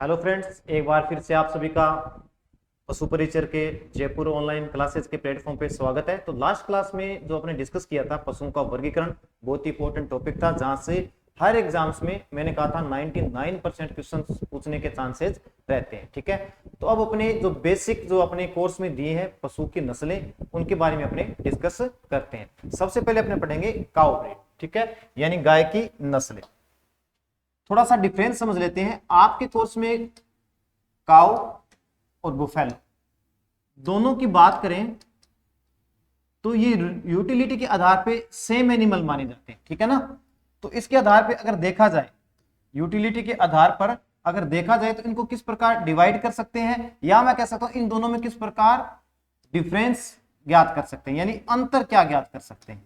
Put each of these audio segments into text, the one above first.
Hello friends, एक बार फिर से आप सभी का पशु परिचर के जयपुर ऑनलाइन क्लासेस के प्लेटफॉर्म पे स्वागत है। तो लास्ट क्लास में जो अपने डिस्कस किया था पशुओं का वर्गीकरण, बहुत ही इंपॉर्टेंट टॉपिक था, जहां से हर एग्जाम्स में मैंने कहा था 99% क्वेश्चन पूछने के चांसेस रहते हैं। ठीक है, तो अब अपने जो बेसिक जो अपने कोर्स में दिए हैं पशु की नस्लें, उनके बारे में अपने डिस्कस करते हैं। सबसे पहले अपने पढ़ेंगे काउ ब्रीड, ठीक है, यानी गाय की नस्लें। थोड़ा सा डिफरेंस समझ लेते हैं। आपके कोर्स में काउ और बुफेलो दोनों की बात करें तो ये यूटिलिटी के आधार पे सेम एनिमल माने जाते हैं, ठीक है ना। तो इसके आधार पे अगर देखा जाए, यूटिलिटी के आधार पर अगर देखा जाए तो इनको किस प्रकार डिवाइड कर सकते हैं, या मैं कह सकता हूं इन दोनों में किस प्रकार डिफरेंस ज्ञात कर सकते हैं, यानी अंतर क्या ज्ञात कर सकते हैं।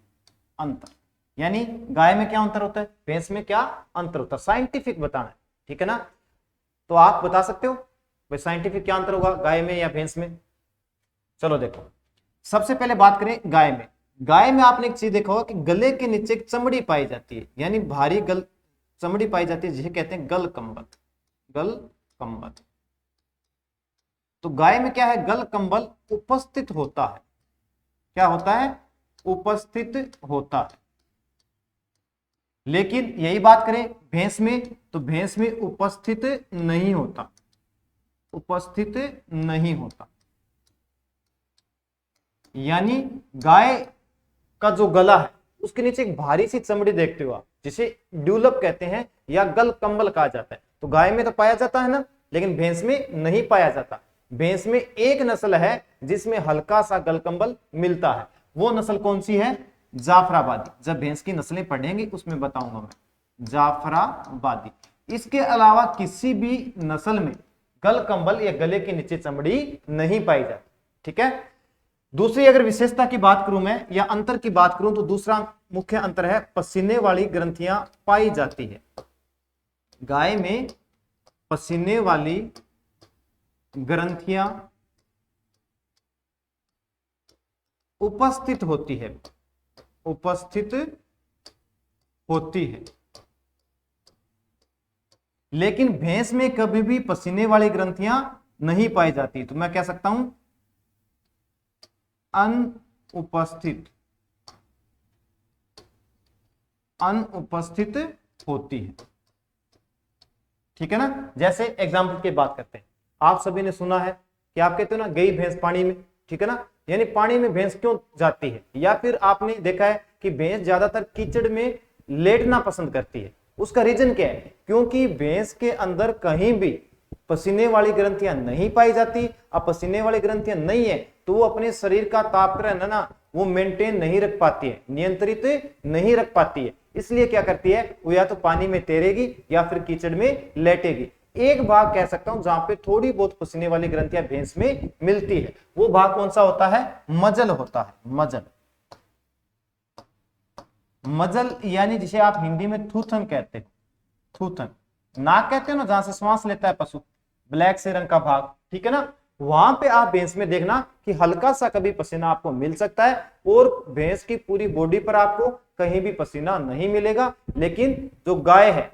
अंतर यानी गाय में क्या अंतर होता है, भैंस में क्या अंतर होता है, साइंटिफिक बताना है, ठीक है ना। तो आप बता सकते हो भाई साइंटिफिक क्या अंतर होगा गाय में या भैंस में। चलो देखो, सबसे पहले बात करें गाय में। गाय में आपने एक चीज देखा होगा कि गले के नीचे एक चमड़ी पाई जाती है, यानी भारी गल चमड़ी पाई जाती है, जिसे कहते हैं गल कंबल। गल कंबल, तो गाय में क्या है, गल कंबल उपस्थित होता है। क्या होता है, उपस्थित होता है। लेकिन यही बात करें भैंस में, तो भैंस में उपस्थित नहीं होता, उपस्थित नहीं होता। यानी गाय का जो गला है उसके नीचे एक भारी सी चमड़ी देखते हो आप, जिसे ड्यूलप कहते हैं या गल कंबल कहा जाता है। तो गाय में तो पाया जाता है ना, लेकिन भैंस में नहीं पाया जाता। भैंस में एक नस्ल है जिसमें हल्का सा गल कंबल मिलता है। वो नस्ल कौन सी है, जाफराबादी। जब भैंस की नस्लें पढ़ेंगे उसमें बताऊंगा मैं, जाफराबादी। इसके अलावा किसी भी नस्ल में गल कंबल या गले के नीचे चमड़ी नहीं पाई जाती, ठीक है। दूसरी अगर विशेषता की बात करूं मैं या अंतर की बात करूं तो दूसरा मुख्य अंतर है पसीने वाली ग्रंथियां पाई जाती है। गाय में पसीने वाली ग्रंथियां उपस्थित होती है, उपस्थित होती है। लेकिन भैंस में कभी भी पसीने वाली ग्रंथियां नहीं पाई जाती। तो मैं कह सकता हूं अनुपस्थित, अनुपस्थित होती है, ठीक है ना। जैसे एग्जाम्पल की बात करते हैं, आप सभी ने सुना है कि आप कहते हो ना गई भैंस पानी में, ठीक है ना। यानी पानी में भैंस क्यों जाती है, या फिर आपने देखा है कि भैंस ज्यादातर कीचड़ में लेटना पसंद करती है। उसका रीजन क्या है, क्योंकि भैंस के अंदर कहीं भी पसीने वाली ग्रंथियां नहीं पाई जाती। अब पसीने वाली ग्रंथियां नहीं है तो वो अपने शरीर का तापक्रम है ना, वो मेंटेन नहीं रख पाती है, नियंत्रित नहीं रख पाती है। इसलिए क्या करती है, वो या तो पानी में तैरेगी या फिर कीचड़ में लेटेगी। एक भाग कह सकता हूं जहां पे थोड़ी बहुत पसीने वाली ग्रंथियां भैंस में मिलती है, वो भाग कौन सा होता है, मजल होता है। मजल, मजल यानी जिसे आप हिंदी में थूथन कहते हो। थूथन, नाक कहते हो ना जहां से श्वास लेता है पशु, ब्लैक से रंग का भाग, ठीक है ना। वहां पे आप भैंस में देखना कि हल्का सा कभी पसीना आपको मिल सकता है, और भैंस की पूरी बॉडी पर आपको कहीं भी पसीना नहीं मिलेगा। लेकिन जो गाय है,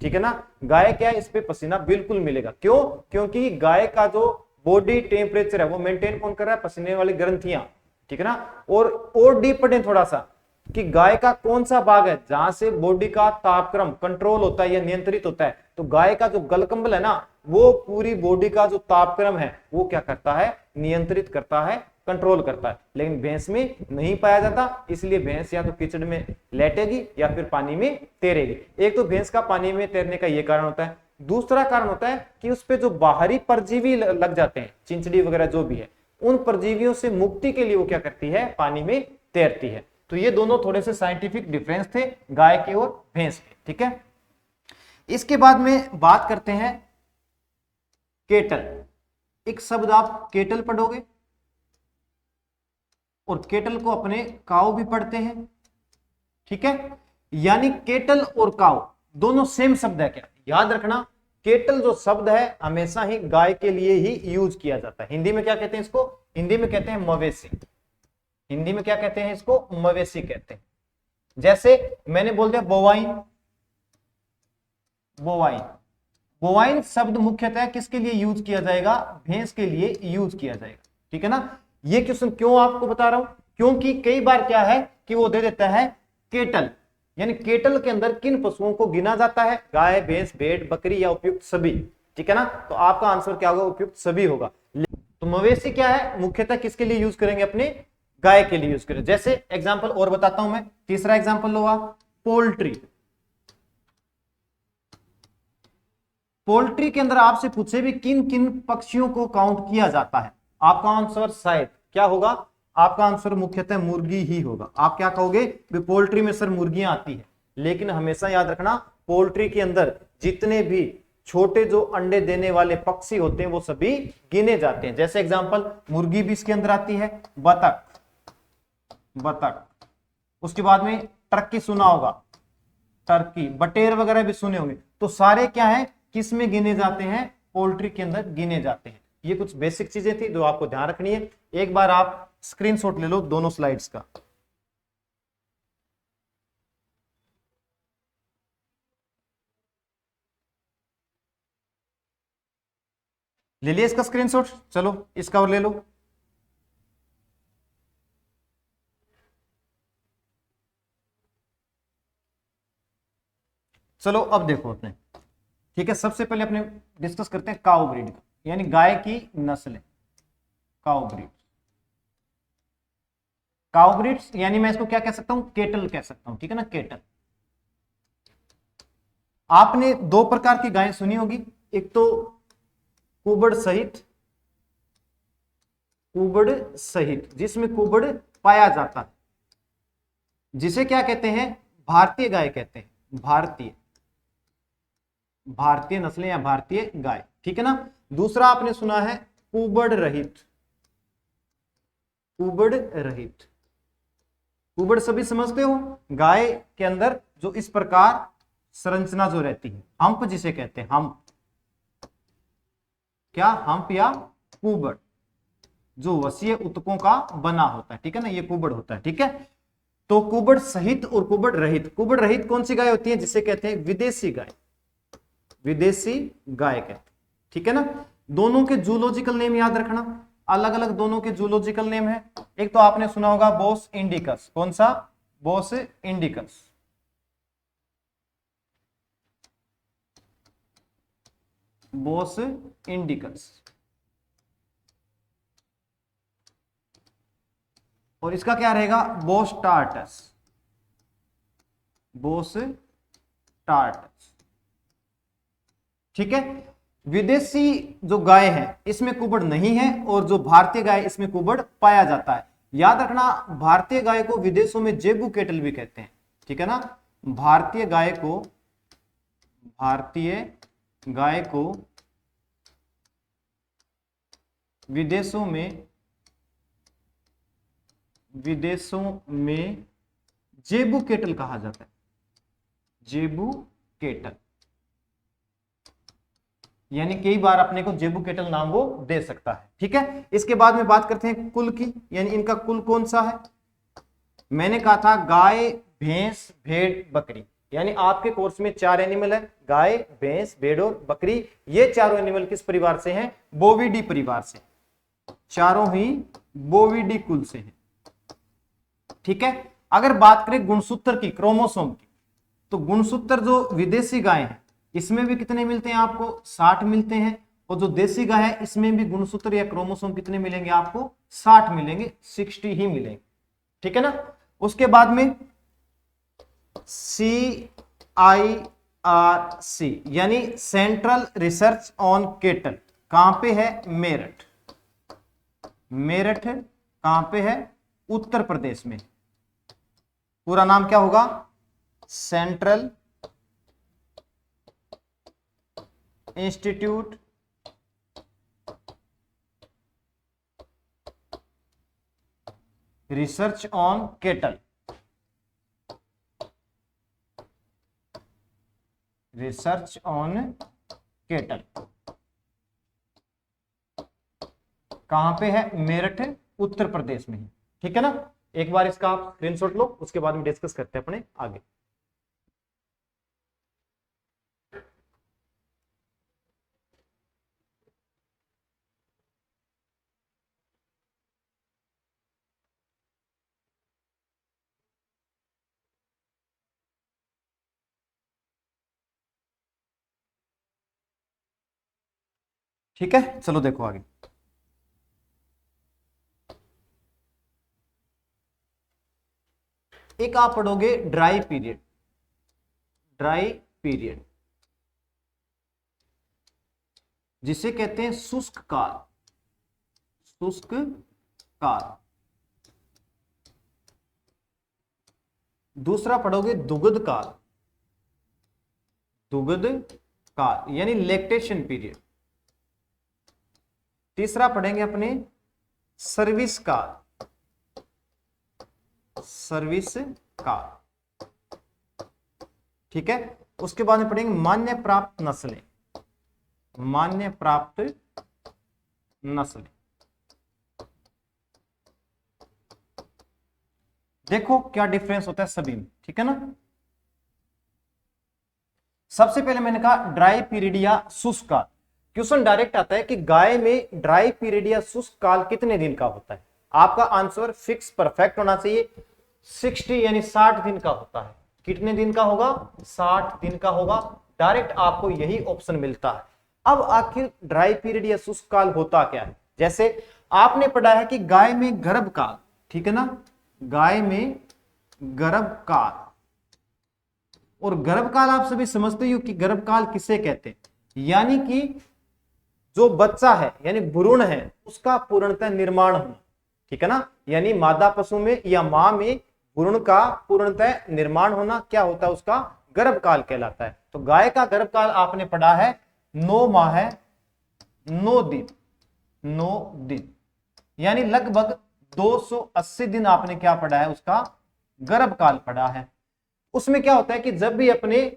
ठीक है ना, गाय क्या है, इस पे पसीना बिल्कुल मिलेगा। क्यों, क्योंकि गाय का जो बॉडी टेम्परेचर है वो मेंटेन कौन कर रहा है, पसीने वाली ग्रंथियां, ठीक है ना। और डीप पढ़े थोड़ा सा कि गाय का कौन सा भाग है जहां से बॉडी का तापक्रम कंट्रोल होता है या नियंत्रित होता है। तो गाय का जो गलकंबल है ना, वो पूरी बॉडी का जो तापक्रम है वो क्या करता है, नियंत्रित करता है, कंट्रोल करता है। लेकिन भैंस में नहीं पाया जाता, इसलिए भैंस या तो कीचड़ में लेटेगी या फिर पानी में तैरेगी। एक तो भैंस का पानी में तैरने का यह कारण होता है। दूसरा कारण होता है कि उस पे जो बाहरी परजीवी लग जाते हैं, चिंचड़ी वगैरह जो भी है, उन परजीवियों से मुक्ति के लिए वो क्या करती है, पानी में तैरती है। तो ये दोनों थोड़े से साइंटिफिक डिफरेंस थे गाय के और भैंस के, ठीक है। इसके बाद में बात करते हैं केटल। एक शब्द आप केटल पढ़ोगे, और केटल को अपने काऊ भी पढ़ते हैं, ठीक है। यानी केटल और काऊ दोनों सेम शब्द है क्या, याद रखना। केटल जो शब्द है हमेशा ही गाय के लिए ही यूज किया जाता है। हिंदी में क्या कहते हैं इसको, हिंदी में कहते हैं मवेशी। हिंदी में क्या कहते हैं इसको, मवेशी कहते हैं। जैसे मैंने बोल दिया बोवाइन, बोवाइन, बोवाइन शब्द मुख्यतः किसके लिए यूज किया जाएगा, भैंस के लिए यूज किया जाएगा, ठीक है ना। ये क्वेश्चन क्यों आपको बता रहा हूं, क्योंकि कई बार क्या है कि वो दे देता है केटल, यानी केटल के अंदर किन पशुओं को गिना जाता है, गाय, भैंस, भेड़, बकरी या उपयुक्त सभी, ठीक है ना। तो आपका आंसर क्या होगा, उपयुक्त सभी होगा। तो मवेशी क्या है, मुख्यतः किसके लिए यूज करेंगे, अपने गाय के लिए यूज करें। जैसे एग्जांपल और बताता हूं मैं, तीसरा एग्जांपल लो आप, पोल्ट्री। पोल्ट्री के अंदर आपसे पूछे भी किन किन पक्षियों को काउंट किया जाता है, आपका आंसर शायद क्या होगा, आपका आंसर मुख्यतः मुर्गी ही होगा। आप क्या कहोगे, पोल्ट्री में सर मुर्गियां आती है, लेकिन हमेशा याद रखना पोल्ट्री के अंदर जितने भी छोटे जो अंडे देने वाले पक्षी होते हैं वो सभी गिने जाते हैं। जैसे एग्जांपल मुर्गी भी इसके अंदर आती है, बतख, बतख, उसके बाद में टर्की सुना होगा, टर्की, बटेर वगैरह भी सुने होंगे। तो सारे क्या है, किस में गिने जाते हैं, पोल्ट्री के अंदर गिने जाते हैं। ये कुछ बेसिक चीजें थी जो आपको ध्यान रखनी है। एक बार आप स्क्रीनशॉट ले लो दोनों स्लाइड्स का। ले लिया इसका स्क्रीनशॉट, चलो इसका और ले लो। चलो अब देखो अपने, ठीक है, सबसे पहले अपने डिस्कस करते हैं काऊ ब्रीड का, यानी गाय की नस्लें, काऊ ब्रीड। काऊ ब्रीड्स यानी मैं इसको क्या कह सकता हूं, केटल कह सकता हूं, ठीक है ना, केटल। आपने दो प्रकार की गायें सुनी होगी, एक तो कुबड़ सहित, कुबड़ सहित जिसमें कुबड़ पाया जाता है, जिसे क्या कहते हैं, भारतीय गाय कहते हैं, भारतीय, भारतीय नस्लें या भारतीय गाय, ठीक है ना। दूसरा आपने सुना है कुबड़ रहित, कुबड़ रहित। कुबड़ सभी समझते हो, गाय के अंदर जो इस प्रकार संरचना जो रहती है, हम्प जिसे कहते हैं, हम्प, क्या हम्प या कुबड़, जो वसीय उत्तकों का बना होता है, ठीक है ना, ये कुबड़ होता है, ठीक है। तो कुबड़ सहित और कुबड़ रहित। कुबड़ रहित कौन सी गाय होती है, जिसे कहते हैं विदेशी गाय, विदेशी गाय कहते हैं, ठीक है ना। दोनों के जूलॉजिकल नेम याद रखना, अलग अलग दोनों के जूलॉजिकल नेम है। एक तो आपने सुना होगा बोस इंडिकस, कौन सा, बोस इंडिकस, बोस इंडिकस, और इसका क्या रहेगा, बोस टार्टस, बोस टार्टस, ठीक है। विदेशी जो गाय है इसमें कुबड़ नहीं है, और जो भारतीय गाय इसमें कुबड़ पाया जाता है। याद रखना, भारतीय गाय को विदेशों में जेबू केटल भी कहते हैं, ठीक है ना। भारतीय गाय को, भारतीय गाय को विदेशों में, विदेशों में जेबू केटल कहा जाता है, जेबू केटल, यानी कई बार अपने को जेबू केटल नाम वो दे सकता है, ठीक है। इसके बाद में बात करते हैं कुल की, यानी इनका कुल कौन सा है। मैंने कहा था गाय, भैंस, भेड़, बकरी, यानी आपके कोर्स में 4 एनिमल है, गाय, भैंस, भेड़ और बकरी। ये चारों एनिमल किस परिवार से हैं, बोविडी परिवार से, चारों ही बोविडी कुल से हैं, ठीक है। अगर बात करें गुणसूत्र की, क्रोमोसोम की, तो गुणसूत्र जो विदेशी गाय है इसमें भी कितने मिलते हैं आपको, 60 मिलते हैं, और जो देसी गाय है इसमें भी गुणसूत्र या क्रोमोसोम कितने मिलेंगे आपको, 60 मिलेंगे, 60 ही मिलेंगे, ठीक है ना। उसके बाद में CIRC यानी सेंट्रल रिसर्च ऑन केटल, कहां पे है, मेरठ, मेरठ कहां पे है, उत्तर प्रदेश में। पूरा नाम क्या होगा, central institute research on kettle, research on kettle कहां पे है, मेरठ, उत्तर प्रदेश में, ठीक है ना। एक बार इसका आप स्क्रीनशॉट लो, उसके बाद में डिस्कस करते हैं अपने आगे। ठीक है, चलो देखो आगे। एक आप पढ़ोगे ड्राई पीरियड। ड्राई पीरियड जिसे कहते हैं शुष्क काल। शुष्क काल। दूसरा पढ़ोगे दुग्ध काल। दुग्ध काल यानी लैक्टेशन पीरियड। तीसरा पढ़ेंगे अपने सर्विस काल। सर्विस काल। ठीक है, उसके बाद में पढ़ेंगे मान्य प्राप्त नस्लें। मान्य प्राप्त नस्लें। देखो क्या डिफरेंस होता है सभी में, ठीक है ना। सबसे पहले मैंने कहा ड्राई पीरियड या शुष्क काल। क्वेश्चन डायरेक्ट आता है कि गाय में ड्राई पीरियड या शुष्क काल कितने दिन का होता है। आपका आंसर फिक्स परफेक्ट होना चाहिए। 60 यानी 60 दिन का होता है। कितने दिन का होगा? 60 दिन का होगा। डायरेक्ट आपको यही ऑप्शन मिलता है। अब आखिर ड्राई पीरियड या शुष्क काल होता क्या है? जैसे आपने पढ़ा है कि गाय में गर्भकाल, ठीक है ना, गाय में गर्भकाल। और गर्भकाल आप सभी समझते हो कि गर्भकाल किसे कहते हैं, यानी कि जो बच्चा है यानी भ्रूण है उसका पूर्णतः निर्माण होना, ठीक है ना। यानी मादा पशु में या मां में भ्रूण का पूर्णतः निर्माण होना क्या होता है, उसका गर्भकाल कहलाता है। तो गाय का गर्भकाल आपने पढ़ा है 9 माह है 9 दिन। 9 दिन यानी लगभग 280 दिन आपने क्या पढ़ा है, उसका गर्भकाल पढ़ा है। उसमें क्या होता है कि जब भी अपने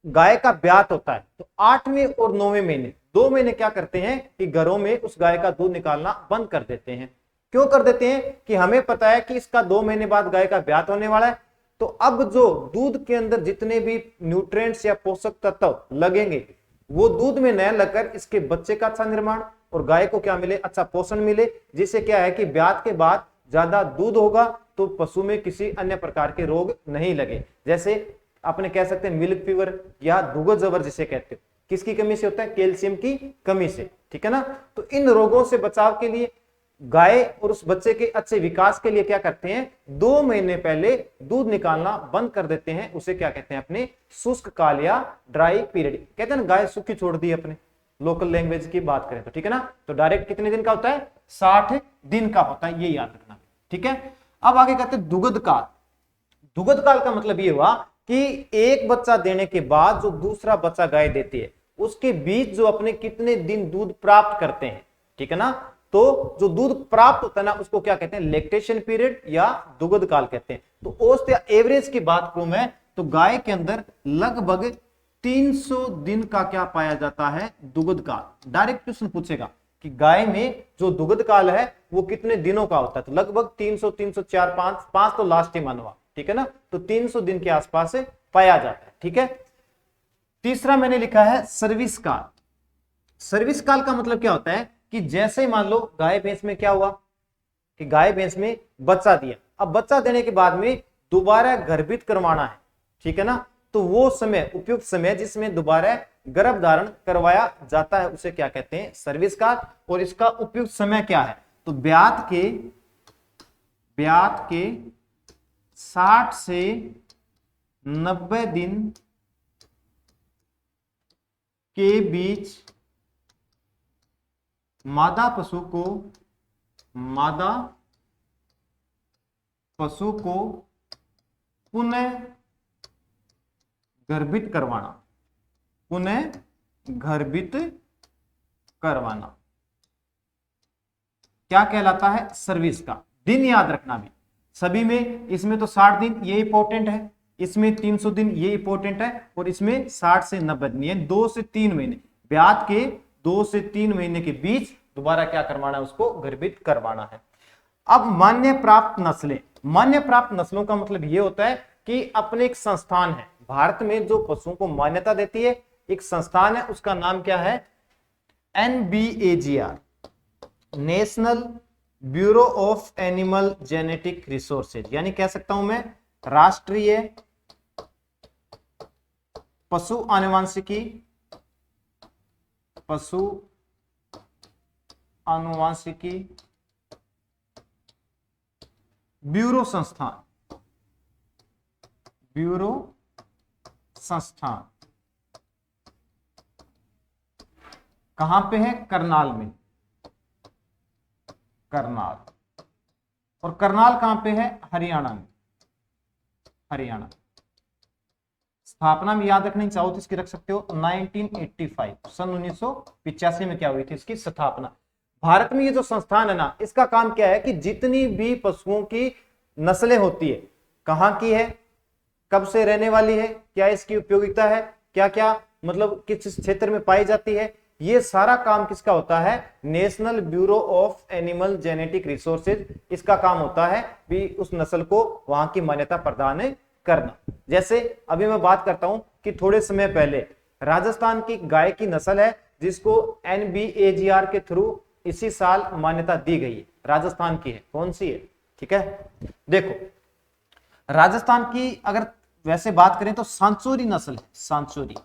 गाय का ब्यात होता है तो 8वें और 9वें महीने 2 महीने क्या करते हैं कि घरों में उस गाय का दूध निकालना बंद कर देते हैं। क्यों कर देते हैं कि हमें पता है कि इसका 2 महीने बाद गाय का ब्यात होने वाला है। तो अब जो दूध के अंदर जितने भी न्यूट्रिएंट्स या पोषक तत्व लगेंगे वो दूध में न लगकर इसके बच्चे का अच्छा निर्माण और गाय को क्या मिले, अच्छा पोषण मिले, जिससे क्या है कि ब्यात के बाद ज्यादा दूध होगा तो पशु में किसी अन्य प्रकार के रोग नहीं लगे। जैसे अपने कह सकते हैं मिल्क फीवर या दुग्ध जबर जिसे कहते हो, किसकी कमी से होता है? कैल्शियम की कमी से, ठीक है ना। तो इन रोगों से बचाव के लिए गाय और उस बच्चे के अच्छे विकास के लिए क्या करते हैं, 2 महीने पहले दूध निकालना बंद कर देते हैं। उसे क्या कहते हैं, अपने शुष्क काल या ड्राई पीरियड कहते हैं ना। गाय सूखी छोड़ दी अपने लोकल लैंग्वेज की बात करें तो, ठीक है ना। तो डायरेक्ट कितने दिन का होता है? 60 दिन का होता है, ये याद रखना, ठीक है। अब आगे कहते हैं दुग्ध काल। दुग्ध काल का मतलब ये हुआ कि एक बच्चा देने के बाद जो दूसरा बच्चा गाय देती है उसके बीच जो अपने कितने दिन दूध प्राप्त करते हैं, ठीक है ना। तो जो दूध प्राप्त होता है ना उसको क्या कहते हैं? लैक्टेशन पीरियड या दुग्ध काल कहते हैं। तो औसत या एवरेज की बात करूं मैं तो गाय के अंदर लगभग 300 दिन का क्या पाया जाता है? दुग्ध काल। डायरेक्ट क्वेश्चन पूछेगा कि गाय में जो दुग्ध काल है वो कितने दिनों का होता है, तो लगभग 300, 304, 5 तो लास्ट ही मानवा, ठीक है ना। तो 300 दिन के आसपास पाया जाता है, ठीक है। तीसरा मैंने लिखा है सर्विस काल। सर्विस काल का मतलब क्या होता है कि जैसे मान लो गाय भैंस में क्या हुआ कि गाय भैंस में बच्चा दिया, अब बच्चा देने के बाद में दोबारा गर्भित करवाना है, ठीक है ना। तो वो समय, उपयुक्त समय जिसमें दोबारा गर्भ धारण करवाया जाता है उसे क्या कहते हैं? सर्विस काल। और इसका उपयुक्त समय क्या है? तो ब्यात के 60 से 90 दिन के बीच मादा पशु को पुनः गर्भित करवाना क्या कहलाता है? सर्विस का। दिन याद रखना भी सभी में, इसमें तो 60 दिन ये इंपॉर्टेंट है, इसमें 300 दिन ये इंपॉर्टेंट है, और इसमें 60 से 90 दिन यानी 2 से 3 महीने, ब्यात के 2 से 3 महीने के बीच दोबारा क्या करवाना है? उसको गर्भित करवाना है। अब मान्य प्राप्त नस्लें। मान्य प्राप्त नस्लों का मतलब ये होता है कि अपने एक संस्थान है भारत में जो पशुओं को मान्यता देती है, एक संस्थान है, उसका नाम क्या है? NBAGR, national bureau of animal genetic resources, यानी कह सकता हूं मैं राष्ट्रीय पशु आनुवांशिकी ब्यूरो संस्थान, ब्यूरो संस्थान कहां पे है? करनाल में, करनाल। और करनाल कहां पे है? हरियाणा में, हरियाणा। स्थापना में याद रखनी चाहो तो इसकी रख सकते हो 1985, सन 1985 में क्या हुई थी इसकी स्थापना। भारत में ये जो संस्थान है ना, इसका काम क्या है कि जितनी भी पशुओं की नस्लें होती है, कहां की है, कब से रहने वाली है, क्या इसकी उपयोगिता है, क्या क्या मतलब किस क्षेत्र में पाई जाती है, ये सारा काम किसका होता है? National bureau of animal genetic resources, इसका काम होता है भी उस नस्ल को वहां की मान्यता प्रदान करना। जैसे अभी मैं बात करता हूं कि थोड़े समय पहले राजस्थान की गाय की नस्ल है जिसको NBAGR के थ्रू इसी साल मान्यता दी गई है, राजस्थान की है। कौन सी है? ठीक है, देखो राजस्थान की अगर वैसे बात करें तो सांचोरी नस्ल है, सांचोरी।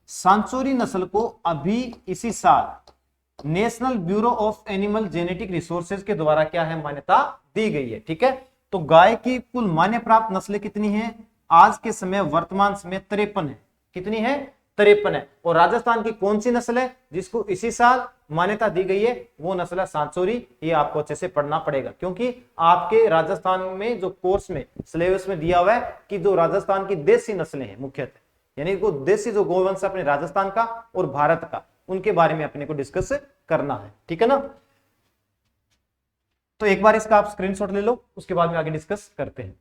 सांचोरी नस्ल को अभी इसी साल national bureau of animal genetic resources के द्वारा क्या है? मान्यता दी गई है। ठीक है, तो गाय की कुल मान्य प्राप्त नस्लें कितनी हैं? आज के समय वर्तमान समय 53 है। कितनी है? 53 है। और राजस्थान की कौन सी नस्ल है जिसको इसी साल मान्यता दी गई है? वो नस्ल है सांचोरी। ये आपको अच्छे से पढ़ना पड़ेगा क्योंकि आपके राजस्थान में जो कोर्स में सिलेबस में दिया हुआ है कि जो राजस्थान की देसी नस्लें हैं मुख्यतः, यानी को देसी जो गोवंश अपने राजस्थान का और भारत का, उनके बारे में अपने को डिस्कस करना है। ठीक है ना, तो एक बार इसका आप स्क्रीनशॉट ले लो, उसके बाद में आगे डिस्कस करते हैं।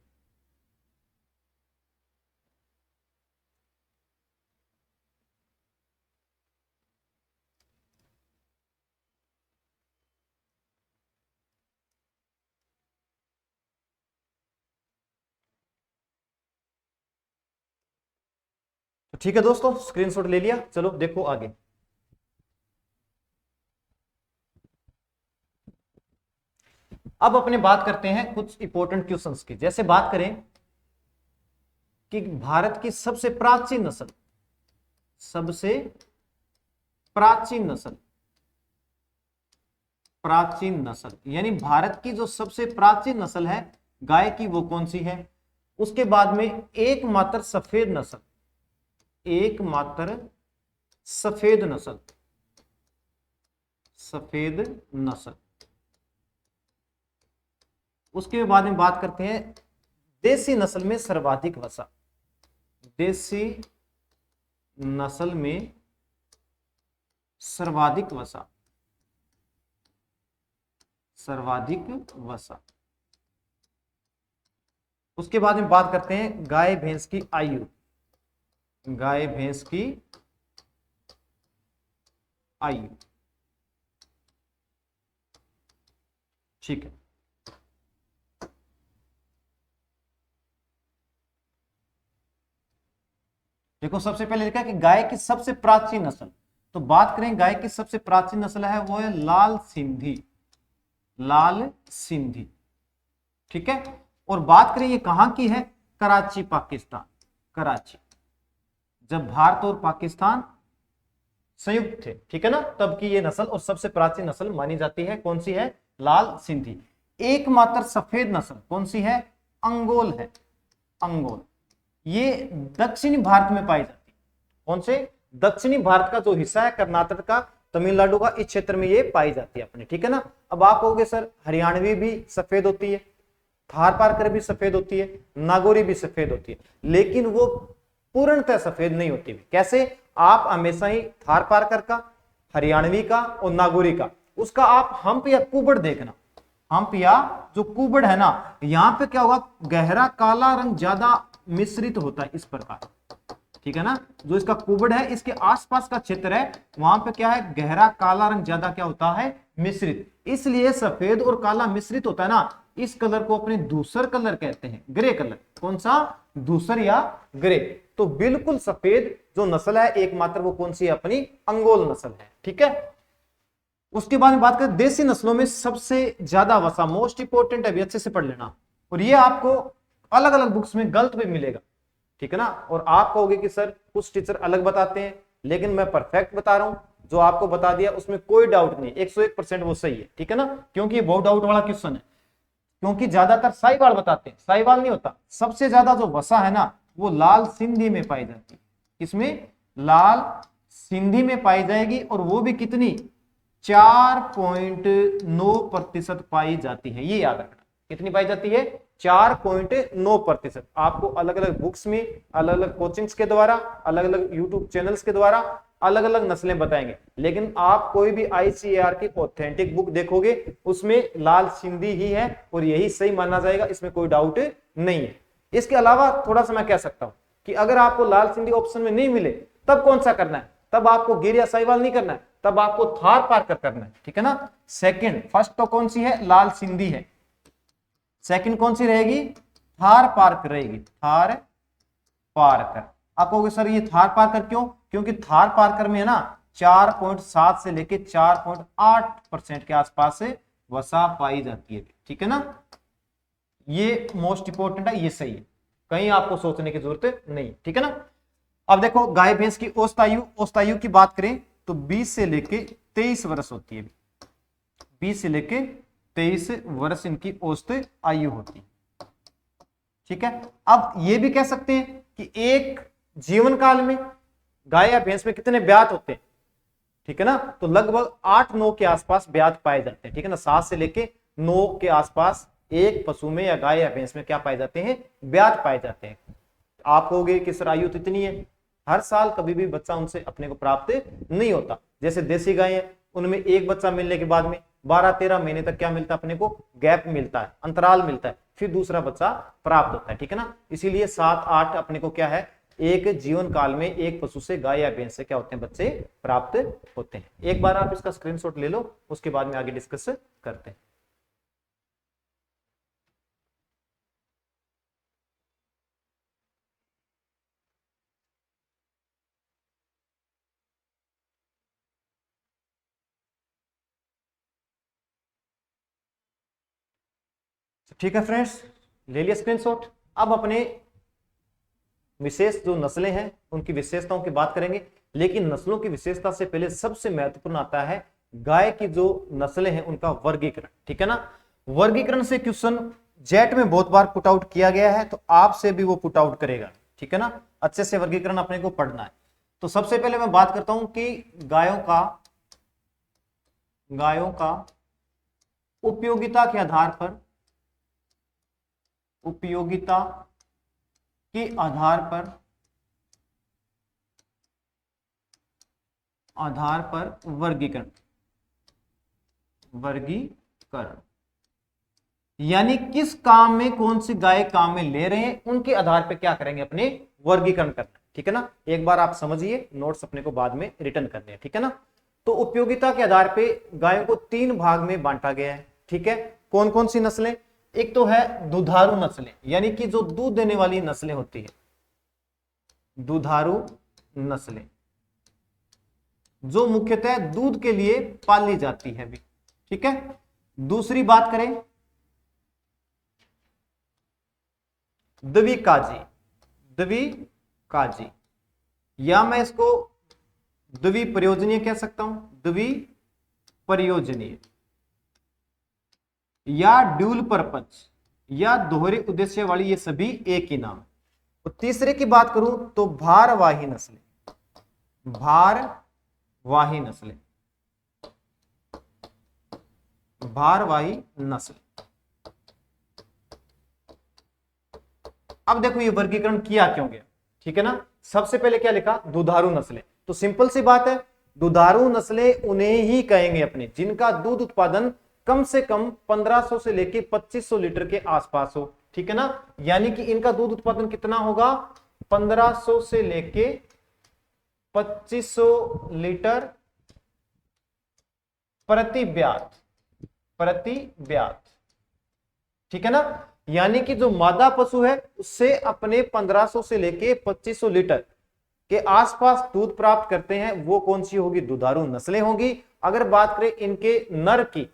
तो ठीक है दोस्तों, स्क्रीनशॉट ले लिया, चलो देखो आगे। अब अपने बात करते हैं कुछ इंपॉर्टेंट क्वेश्चंस की। जैसे बात करें कि भारत की सबसे प्राचीन नस्ल, सबसे प्राचीन नस्ल, प्राचीन नस्ल यानी भारत की जो सबसे प्राचीन नस्ल है गाय की, वो कौन सी है? उसके बाद में एकमात्र सफेद नस्ल, एकमात्र सफेद नस्ल, सफेद नस्ल। उसके बाद में बात करते हैं देसी नस्ल में सर्वाधिक वसा, देसी नस्ल में सर्वाधिक वसा, सर्वाधिक वसा। उसके बाद में बात करते हैं गाय भैंस की आयु, गाय भैंस की आयु। ठीक है, देखो सबसे पहले लिखा कि गाय की सबसे प्राचीन नस्ल, तो बात करें गाय की सबसे प्राचीन नस्ल है वो है लाल सिंधी, लाल सिंधी। ठीक है, और बात करें ये कहां की है? कराची, पाकिस्तान, कराची। जब भारत और पाकिस्तान संयुक्त थे, ठीक है ना, तब की ये नस्ल और सबसे प्राचीन नस्ल मानी जाती है। कौन सी है? लाल सिंधी। एकमात्र सफेद नस्ल कौन सी है? अंगोल है, अंगोल। ये दक्षिणी भारत में पाई जाती है। कौन से? दक्षिणी भारत का जो हिस्सा है कर्नाटक का, तमिलनाडु का, इस क्षेत्र में ये पाई जाती है अपने। ठीक है ना, अब आप कहोगे सर हरियाणवी भी सफेद होती है, थार पारकर भी सफेद होती है, नागौरी भी सफेद होती है, लेकिन वो पूर्णतः सफेद नहीं होती। कैसे? आप हमेशा ही थार पारकर का, हरियाणवी का और नागौरी का, उसका आप हम्प या कुबड़ देखना, हम्प या जो कुबड़ है ना, यहां पे क्या होगा? गहरा काला रंग ज्यादा मिश्रित होता है इस प्रकार। ठीक है ना, जो इसका कुबड़ है, इसके आसपास का क्षेत्र है, वहां पे क्या है? गहरा काला रंग ज्यादा क्या होता है? मिश्रित। इसलिए सफेद और काला मिश्रित होता है ना, इस कलर को अपने धूसर कलर कहते हैं, ग्रे कलर। कौन सा? धूसर या ग्रे। तो बिल्कुल सफेद जो नस्ल है एकमात्र, वो कौन सी है? अपनी अंगोल नस्ल है। ठीक है, उसके बाद में बात करें देसी नस्लों में सबसे ज्यादा वसा, मोस्ट इंपोर्टेंट है, अच्छे से पढ़ लेना, और ये आपको अलग अलग बुक्स में गलत भी मिलेगा। ठीक है ना, और आप कहोगे कि सर कुछ टीचर अलग बताते हैं, लेकिन मैं परफेक्ट बता रहा हूं, जो आपको बता दिया उसमें कोई डाउट नहीं, 101% वो सही है, ठीक है ना, क्योंकि ये बहुत डाउट वाला क्वेश्चन है, क्योंकि ज्यादातर साहिवाल बताते हैं, साहिवाल नहीं होता। सबसे ज्यादा जो वसा है ना वो लाल सिंधी में पाई जाती है, इसमें लाल सिंधी में पाई जाएगी, और वो भी कितनी, 4.9% पाई जाती है, ये याद रखना, कितनी पाई जाती है, 4.9%। आपको अलग अलग बुक्स में, अलग अलग कोचिंग्स के द्वारा, अलग अलग यूट्यूब चैनल्स के द्वारा अलग अलग नस्लें बताएंगे, लेकिन आप कोई भी ICAR की ऑथेंटिक बुक देखोगे उसमें लाल सिंधी ही है और यही सही माना जाएगा, इसमें कोई डाउट नहीं है। इसके अलावा थोड़ा सा मैं कह सकता हूं कि अगर आपको लाल सिंधी ऑप्शन में नहीं मिले तब कौन सा करना है, तब आपको गिर या साहिवाल नहीं करना है, तब आपको थार पारकर करना है, ठीक है ना। सेकंड, फर्स्ट तो कौन सी है, लाल सिंधी है, सेकंड कौन सी रहेगी, थार पारकर रहेगी, थार पारकर। आप कहोगे सर ये थार पारकर क्यों, क्योंकि थार पारकर में है ना 4.7 से लेके 4.8% के आसपास से वसा पाई जाती है, ठीक है ना, ये मोस्ट इंपोर्टेंट है, ये सही है, कहीं आपको सोचने की जरूरत नहीं, ठीक है ना। अब देखो गाय भैंस की औसतायु की बात करें तो 20 से लेके 23 वर्ष होती है, 20 से लेके 23 वर्ष इनकी औसत आयु होती है, ठीक है। अब ये भी कह सकते हैं कि एक जीवन काल में गाय या भैंस में कितने ब्यात होते हैं, ठीक है ना, तो लगभग 8-9 के आसपास ब्यात पाए जाते हैं, ठीक है ना, 7 से लेके 9 के आसपास एक पशु में या गाय या भैंस में क्या पाए जाते हैं, ब्यात पाए जाते हैं। आप कहोगे कि सर आयु तो इतनी है, हर साल कभी भी बच्चा उनसे अपने को प्राप्त नहीं होता। जैसे देसी गाय है उनमें एक बच्चा मिलने के बाद में 12-13 महीने तक क्या मिलता है अपने को, गैप मिलता है, अंतराल मिलता है, फिर दूसरा बच्चा प्राप्त होता है, ठीक है ना। इसीलिए 7-8 अपने को क्या है, एक जीवन काल में एक पशु से, गाय या भैंस से क्या होते हैं, बच्चे प्राप्त होते हैं। एक बार आप इसका स्क्रीनशॉट ले लो, उसके बाद में आगे डिस्कस करते हैं। ठीक है फ्रेंड्स, ले लिया स्क्रीनशॉट। अब अपने विशेष जो नस्लें हैं उनकी विशेषताओं की बात करेंगे, लेकिन नस्लों की विशेषता से पहले सबसे महत्वपूर्ण आता है गाय की जो नस्लें हैं उनका वर्गीकरण, ठीक है ना। वर्गीकरण से क्वेश्चन जेट में बहुत बार पुट आउट किया गया है, तो आपसे भी वो पुट आउट करेगा, ठीक है ना। अच्छे से वर्गीकरण अपने को पढ़ना है। तो सबसे पहले मैं बात करता हूं कि गायों का उपयोगिता के आधार पर, उपयोगिता के आधार पर वर्गीकरण, यानी किस काम में कौन सी गाय काम में ले रहे हैं उनके आधार पर क्या करेंगे, अपने वर्गीकरण करना, ठीक है ना। एक बार आप समझिए, नोट्स अपने को बाद में रिटर्न करने हैं, ठीक है ना। तो उपयोगिता के आधार पे गायों को 3 भाग में बांटा गया है, ठीक है। कौन कौन सी नस्लें, एक तो है दुधारू नस्लें, यानी कि जो दूध देने वाली नस्लें होती है, दुधारू नस्लें जो मुख्यतः दूध के लिए पाली जाती है भी, ठीक है। दूसरी बात करें द्विकाजी, या मैं इसको द्विप्रयोजनीय कह सकता हूं, द्विप्रयोजनीय या ड्यूल पर्पज या दोहरे उद्देश्य वाली, ये सभी एक ही नाम। तो तीसरे की बात करूं तो भारवाही नस्लें, भारवाही नस्ल। अब देखो ये वर्गीकरण किया क्यों गया, ठीक है ना। सबसे पहले क्या लिखा, दुधारू नस्लें, तो सिंपल सी बात है, दुधारू नस्लें उन्हें ही कहेंगे अपने जिनका दूध उत्पादन कम से कम 1500 से लेके 2500 लीटर के आसपास हो, ठीक है ना। यानी कि इनका दूध उत्पादन कितना होगा, 1500 से लेके 2500 लीटर प्रति ब्यात, ठीक है ना। यानी कि जो मादा पशु है उससे अपने 1500 से लेके 2500 लीटर के आसपास दूध प्राप्त करते हैं, वो कौन सी होगी, दुधारू नस्लें होगी। अगर बात करें इनके नर की,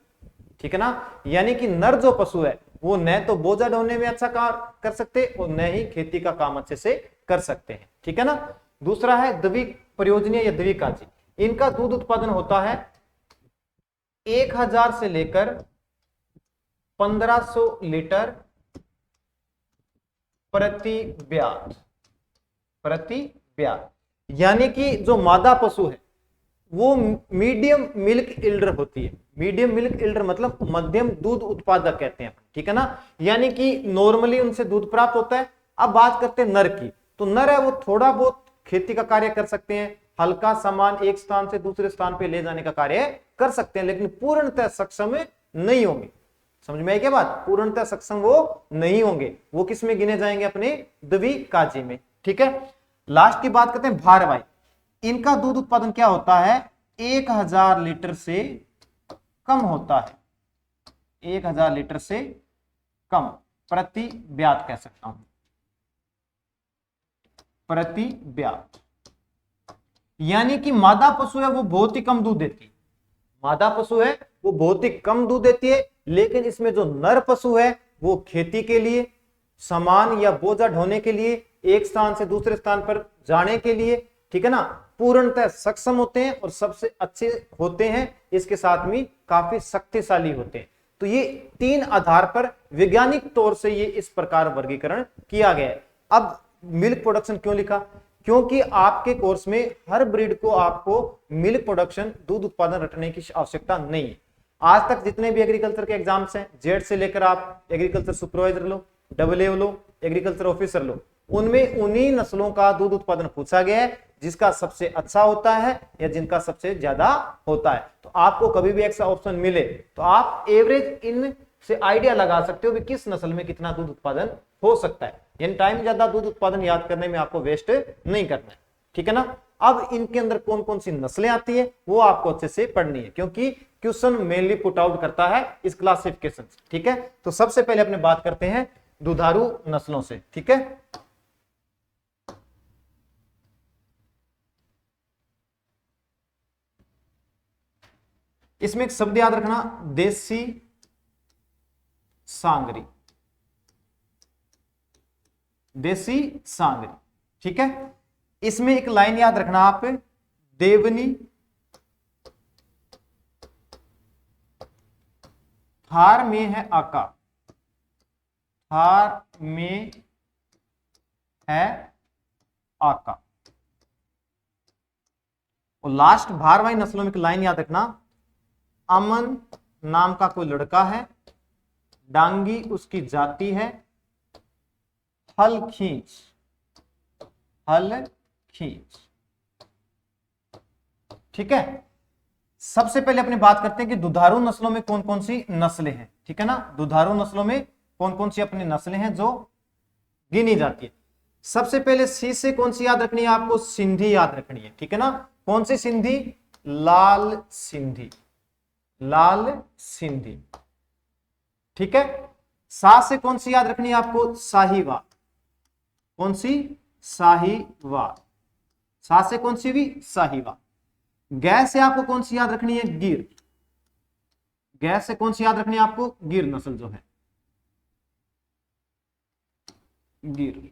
ठीक है ना, यानी कि नर जो पशु है वो न तो बोझा ढोने में अच्छा कार्य कर सकते और न ही खेती का काम अच्छे से कर सकते हैं, ठीक है ना। दूसरा है द्विप्रयोजनीय या द्विकाजी, इनका दूध उत्पादन होता है 1000 से लेकर 1500 लीटर प्रति ब्यात। यानी कि जो मादा पशु है वो मीडियम मिल्क इल्डर होती है। मीडियम मिल्क इल्डर मतलब मध्यम दूध उत्पादक कहते हैं, ठीक है ना। यानी कि नॉर्मली उनसे दूध प्राप्त होता है। अब बात करते हैं नर की, तो नर है वो थोड़ा बहुत खेती का कार्य कर सकते हैं, हल्का सामान एक स्थान से दूसरे स्थान पे ले जाने का कार्य कर सकते हैं, लेकिन पूर्णतः सक्षम नहीं होंगे। समझ में आई क्या बात? पूर्णतः सक्षम वो नहीं होंगे। वो किस में गिने जाएंगे? अपने द्विकाजी में, ठीक है। लास्ट की बात करते हैं भारवाही। इनका दूध उत्पादन क्या होता है? 1000 लीटर से कम होता है, 1000 लीटर से कम प्रति ब्यात कह सकता हूं, प्रति ब्यात। यानी कि मादा पशु है वो बहुत ही कम दूध देती है, मादा पशु है वो बहुत ही कम दूध देती है, लेकिन इसमें जो नर पशु है वो खेती के लिए, सामान या बोझा ढोने के लिए, एक स्थान से दूसरे स्थान पर जाने के लिए, ठीक है ना, पूर्णतः सक्षम होते हैं और सबसे अच्छे होते हैं। इसके साथ में काफी शक्तिशाली होते हैं। तो ये 3 आधार पर वैज्ञानिक तौर से ये इस प्रकार वर्गीकरण किया गया है। अब मिल्क प्रोडक्शन क्यों लिखा? क्योंकि आपके कोर्स में हर ब्रीड को आपको मिल्क प्रोडक्शन, दूध उत्पादन रटने की आवश्यकता नहीं है। आज तक जितने भी एग्रीकल्चर के एग्जाम्स हैं, जेड से लेकर आप एग्रीकल्चर सुपरवाइजर लो, AA लो, एग्रीकल्चर ऑफिसर लो, उनमें उन्हीं नस्लों का दूध उत्पादन पूछा गया है जिसका सबसे अच्छा होता है या जिनका सबसे ज्यादा होता है। तो आपको कभी भी ऐसा ऑप्शन मिले तो आप एवरेज इन से आइडिया लगा सकते हो कि किस नस्ल में कितना दूध उत्पादन हो सकता है। यानी टाइम ज्यादा दूध उत्पादन याद करने में आपको वेस्ट नहीं करना है, ठीक है ना। अब इनके अंदर कौन कौन सी नस्लें आती है वो आपको अच्छे से पढ़नी है, क्योंकि क्वेश्चन मेनली पुट आउट करता है इस क्लासिफिकेशन से, ठीक है। तो सबसे पहले अपने बात करते हैं दुधारू नस्लों से, ठीक है। इसमें एक शब्द याद रखना, देसी सांगरी, देसी सांगरी, ठीक है। इसमें एक लाइन याद रखना आप, देवनी थार में है आका, थार में है आका। और लास्ट भारवाही नस्लों में एक लाइन याद रखना, अमन नाम का कोई लड़का है, डांगी उसकी जाति है, हल खींच, हल खींच, ठीक है। सबसे पहले अपनी बात करते हैं कि दुधारू नस्लों में कौन कौन सी नस्लें हैं, ठीक है ना। दुधारू नस्लों में कौन कौन सी अपनी नस्लें हैं जो गिनी जाती है। सबसे पहले सी से कौन सी याद रखनी है आपको? सिंधी याद रखनी है, ठीक है ना। कौन सी सिंधी? लाल सिंधी, लाल सिंधी, ठीक है। सा से कौन सी याद रखनी है आपको? साहीवाल, कौन सी? साहीवाल, सा से कौन सी भी? साहीवाल। गै से आपको कौन सी याद रखनी है? गिर, गै से कौन सी याद रखनी है आपको? गिर नस्ल जो है, गिर।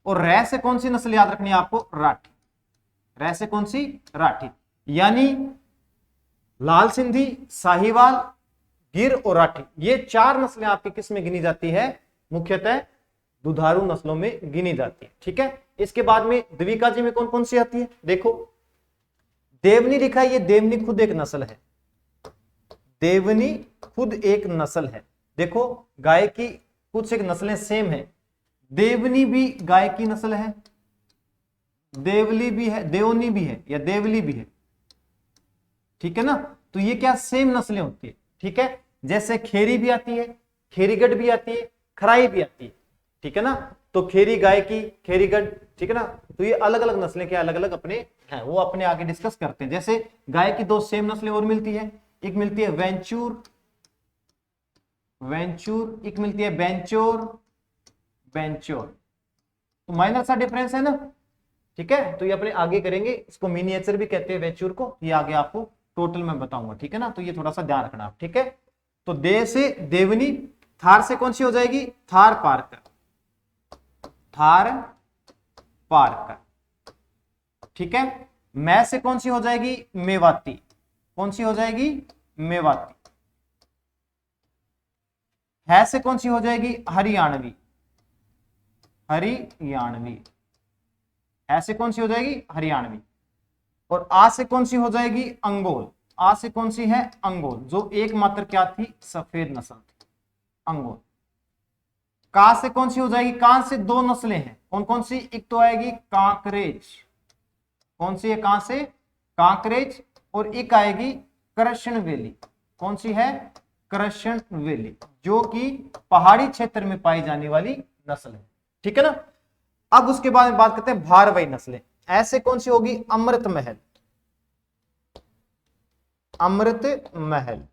और रै से कौन सी नस्ल याद रखनी है आपको? राठी, रै से कौन सी? राठी। यानी लाल सिंधी, साहीवाल, गिर और राठी, ये 4 नस्लें आपकी किस में गिनी जाती है? मुख्यतः दुधारू नस्लों में गिनी जाती है, ठीक है। इसके बाद में द्विकाजी में कौन कौन सी आती है? देखो देवनी लिखा है, ये देवनी खुद एक नस्ल है, देवनी खुद एक नस्ल है। देखो गाय की कुछ एक नस्लें सेम है, देवनी भी गाय की नस्ल है, देवली भी है, देवनी भी है या देवली भी है, ठीक है ना। तो ये क्या सेम नस्लें होती है, ठीक है। जैसे खेरी भी आती है, खेरीगढ़ भी आती है, खराई भी आती है, ठीक है ना। तो खेरी गाय की, खेरीगढ़, ठीक है ना। तो ये अलग अलग नस्लें के अलग अलग अपने हैं, वो अपने आगे डिस्कस करते हैं। जैसे गाय की 2 सेम नस्लें और मिलती है, एक मिलती है वेंचूर, वेंचूर, एक मिलती है बेंचोर, बेंचोर। तो माइनर सा डिफरेंस है ना, ठीक है। तो ये अपने आगे करेंगे, इसको मिनिएचर भी कहते हैं वेंचूर को, ये आगे आपको टोटल में बताऊंगा, ठीक है ना। तो ये थोड़ा सा ध्यान रखना आप, ठीक है। तो दे से देवनी, थार से कौन सी हो जाएगी? थार पारकर, थार पारकर, ठीक है। मैं से कौन सी हो जाएगी? मेवाती। कौन सी हो जाएगी? मेवाती। है से कौन सी हो जाएगी? हरियाणवी। हरियाणवी। है से कौन सी हो जाएगी? हरियाणवी। और आ से कौन सी हो जाएगी? अंगोल। आ से कौन सी है? अंगोल, जो एकमात्र क्या थी? सफेद नस्ल थी, अंगोल। का से कौन सी हो जाएगी? का से दो नस्लें हैं, कौन कौन सी? एक तो आएगी कांकरेज। कौन सी है? का से कांकरेज। और एक आएगी कृष्ण वेली। कौन सी है? कृष्ण वेली, जो कि पहाड़ी क्षेत्र में पाई जाने वाली नस्ल है। ठीक है ना। अब उसके बाद में बात करते हैं भारवाही नस्लें। ऐसे कौन सी होगी? अमृत महल। अमृत महल।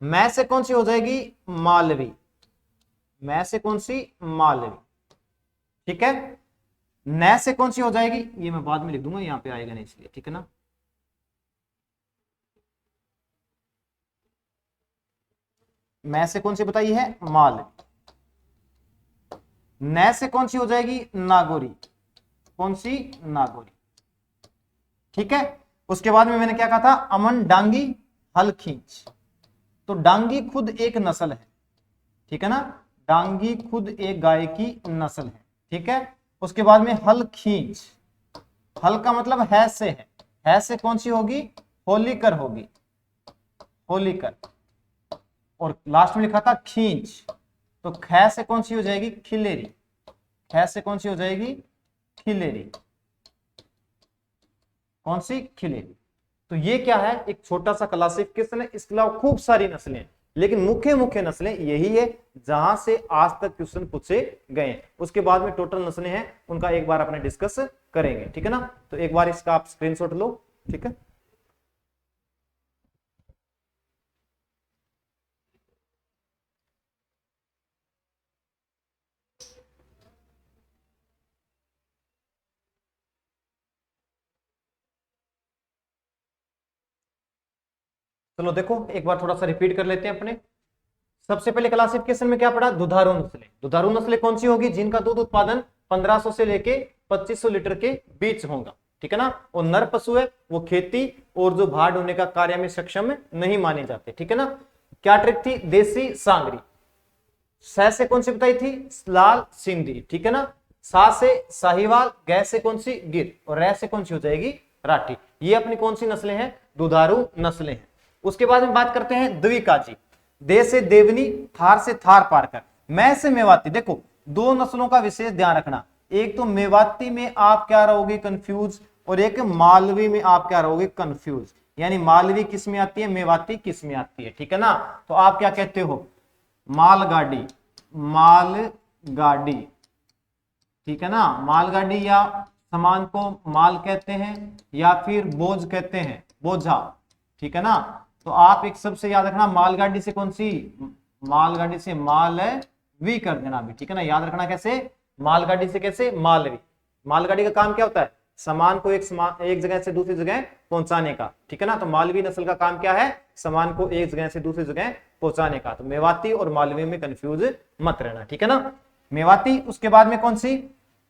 मैं से कौन सी हो जाएगी? मालवी। मैं से कौन सी? मालवी। ठीक है। न से कौन सी हो जाएगी? ये मैं बाद में लिख दूंगा, यहां पे आएगा नहीं इसलिए, ठीक है ना। मैं से कौन सी बताई है? मालवी। न से कौन सी हो जाएगी? नागौरी। कौन सी? नागौरी। ठीक है। उसके बाद में मैंने क्या कहा था? अमन डांगी हल खींच। तो डांगी खुद एक नस्ल है, ठीक है ना। डांगी खुद एक गाय की नस्ल है, ठीक है। उसके बाद में हल खींच। हल का मतलब है से है। है से कौन सी होगी? होलीकर होगी, होलीकर। और लास्ट में लिखा था खींच, तो ख से कौन सी हो जाएगी? खिलेरी। ख से कौन सी हो जाएगी? खिलेरी। कौन सी? खिलेरी। तो ये क्या है? एक छोटा सा क्लासिफिकेशन है। इसके अलावा खूब सारी नस्लें हैं, लेकिन मुख्य मुख्य नस्लें यही है जहां से आज तक क्वेश्चन पूछे गए। उसके बाद में टोटल नस्लें हैं, उनका एक बार अपने डिस्कस करेंगे, ठीक है ना। तो एक बार इसका आप स्क्रीनशॉट लो, ठीक है। चलो देखो, एक बार थोड़ा सा रिपीट कर लेते हैं अपने। सबसे पहले क्लासिफिकेशन में क्या पढ़ा? दुधारू नस्लें। दुधारू नस्लें कौन सी होगी? जिनका दूध उत्पादन 1500 से लेके 2500 लीटर के बीच होगा, ठीक है ना। और नर पशु है, वो खेती और जो भार ढोने का कार्य में सक्षम नहीं माने जाते, ठीक है ना। क्या ट्रिक थी? देसी सांगरी। स से कौन सी बताई थी? लाल सिंधी, ठीक है ना। सा से साहिवाल। गै से कौन सी? गिर। और रै से कौन सी हो जाएगी? राठी। ये अपनी कौन सी नस्लें हैं? दुधारू नस्लें हैं। उसके बाद में बात करते हैं द्विकाजी। दे से देवनी, थार से थार पारकर, मैं से मेवाती। देखो, दो नस्लों का विशेष ध्यान रखना। एक तो मेवाती में आप क्या रहोगे? कंफ्यूज। और एक मालवी में आप क्या रहोगे? कंफ्यूज। यानी मालवी किस में आती है? मेवाती किस में आती है, ठीक है ना। तो आप क्या कहते हो? मालगाड़ी। मालगाड़ी, ठीक है ना। मालगाड़ी, या सामान को माल कहते हैं या फिर बोझ कहते हैं, बोझा, ठीक है ना। तो आप एक सबसे याद रखना, मालगाड़ी से कौन सी? मालगाड़ी से मालवी कर देना भी, ठीक है ना। याद रखना कैसे? मालगाड़ी से कैसे? मालवी। मालगाड़ी का काम क्या होता है? सामान को एक जगह से दूसरी जगह पहुंचाने का, ठीक है ना। तो मालवी नस्ल का काम क्या है? सामान को एक जगह से दूसरी जगह पहुंचाने का। तो मेवाती और मालवी में कंफ्यूज मत रहना, ठीक है ना। मेवाती। उसके बाद में कौन सी?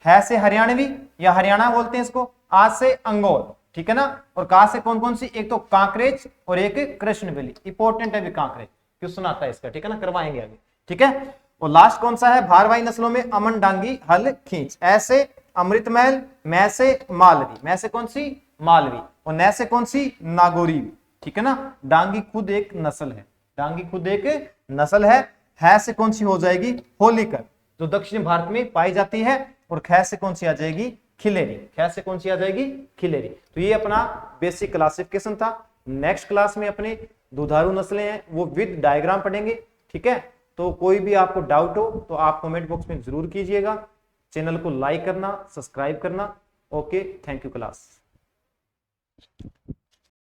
है से हरियाणवी या हरियाणा बोलते हैं इसको। आज से अंगोल, ठीक है ना। और कहा से कौन कौन सी? एक तो कांकरेज और एक कृष्णवेली। इंपॉर्टेंट है भी कांकरेज, क्वेश्चन आता है इसका, ठीक है ना, करवाएंगे आगे, ठीक है। और लास्ट कौन सा है? भारवाही नस्लों में अमन डांगी हल खींच। ऐसे अमृतमहल। मैं से मालवी। मैं से कौन सी? मालवी। और न से कौन सी? नागौरी, ठीक है ना। डांगी खुद एक नस्ल है, डांगी खुद एक नस्ल है से कौन सी हो जाएगी? होलीकर, जो दक्षिण भारत में पाई जाती है। और ख से कौन सी आ जाएगी? खिलेरी। ख से कौन सी आ जाएगी? खिलेरी। तो ये अपना बेसिक क्लासिफिकेशन था। नेक्स्ट क्लास में अपने दुधारू नस्लें हैं, वो विद डायग्राम पढ़ेंगे, ठीक है। तो कोई भी आपको डाउट हो तो आप कमेंट बॉक्स में जरूर कीजिएगा। चैनल को लाइक करना, सब्सक्राइब करना। Okay, thank you class.